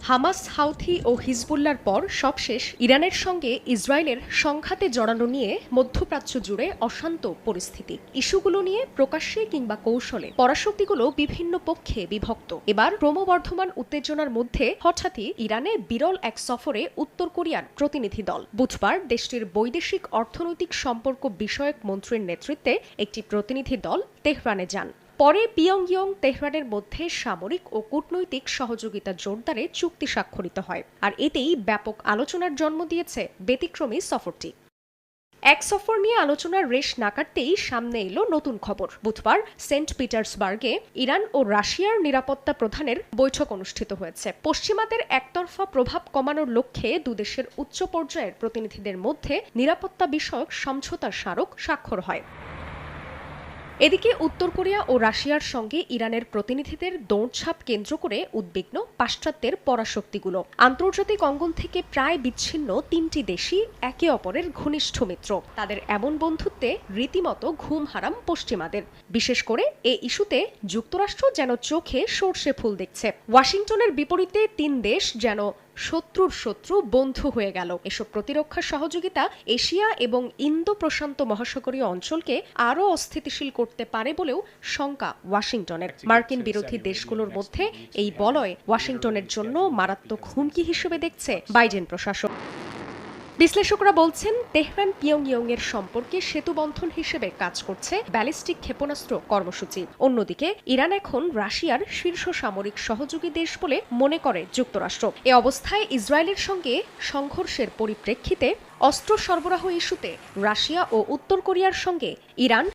Hamas, Houthi ও হিজবুল্লার পর সবশেষ ইরানের সঙ্গে ইসরায়েলের সংঘাতে জড়ানো নিয়ে মধ্যপ্রাচ্য জুড়ে অশান্ত পরিস্থিতি। ইস্যুগুলো নিয়ে প্রকাশ্যে কিংবা কৌশলে পরাশক্তিগুলো বিভিন্ন পক্ষে বিভক্ত। এবার ক্রমবর্ধমান উত্তেজনার মধ্যে হঠাৎই ইরানে বিরল এক সফরে উত্তর কোরিয়ার প্রতিনিধি দল। বুধবার দেশটির বৈদেশিক অর্থনৈতিক সম্পর্ক বিষয়ক মন্ত্রীর নেতৃত্বে একটি প্রতিনিধি দল তেহরানে যান। পরে পিয়ংইয়ং তেহরানের মধ্যে সামরিক ও কূটনৈতিক সহযোগিতা জোরদারে চুক্তি স্বাক্ষরিত হয়, আর এতেই ব্যাপক আলোচনার জন্ম দিয়েছে ব্যতিক্রমী সফরটি। এক সফর নিয়ে আলোচনার রেশ না কাটতেই সামনে এলো নতুন খবর। বুধবার সেন্ট পিটার্সবার্গে ইরান ও রাশিয়ার নিরাপত্তা প্রধানের বৈঠক অনুষ্ঠিত হয়েছে। পশ্চিমাদের একতরফা প্রভাব কমানোর লক্ষ্যে দুদেশের উচ্চ পর্যায়ের প্রতিনিধিদের মধ্যে নিরাপত্তা বিষয়ক সমঝোতার স্মারক স্বাক্ষর হয়। এদিকে উত্তর কোরিয়া ও রাশিয়ার সঙ্গে ইরানের প্রতিনিধিদের দৌড়ঝাঁপ কেন্দ্র করে উদ্বিগ্ন পাশ্চাত্যের পরাশক্তিগুলো। আন্তর্জাতিক অঙ্গন থেকে প্রায় বিচ্ছিন্ন তিনটি দেশই একে অপরের ঘনিষ্ঠ মিত্র। তাদের এমন বন্ধুত্বে রীতিমতো ঘুম হারাম পশ্চিমাদের। বিশেষ করে এ ইস্যুতে যুক্তরাষ্ট্র যেন চোখে সর্ষে ফুল দেখছে। ওয়াশিংটনের বিপরীতে তিন দেশ যেন শত্রুর শত্রু বন্ধু হয়ে গেল। এসব প্রতিরক্ষা সহযোগিতা এশিয়া এবং ইন্দো প্রশান্ত মহাসাগরীয় অঞ্চলকে আরও অস্থিতিশীল করতে পারে বলেও শঙ্কা ওয়াশিংটনের। মার্কিন বিরোধী দেশগুলোর মধ্যে এই বলয় ওয়াশিংটনের জন্য মারাত্মক হুমকি হিসেবে দেখছে বাইডেন প্রশাসন। বিশ্লেষকরা বলছেন, তেহরান পিয়ংইয়ং এর সম্পর্কে সেতুবন্ধন হিসেবে কাজ করছে ব্যালিস্টিক ক্ষেপণাস্ত্র কর্মসূচি। অন্যদিকে ইরান এখন রাশিয়ার শীর্ষ সামরিক সহযোগী দেশ বলে মনে করে যুক্তরাষ্ট্র। এ অবস্থায় ইসরায়েলের সঙ্গে সংঘর্ষের পরিপ্রেক্ষিতে অস্ত্র সরবরাহ ইস্যুতে রাশিয়া ও উত্তর কোরিয়ার সঙ্গে ইরান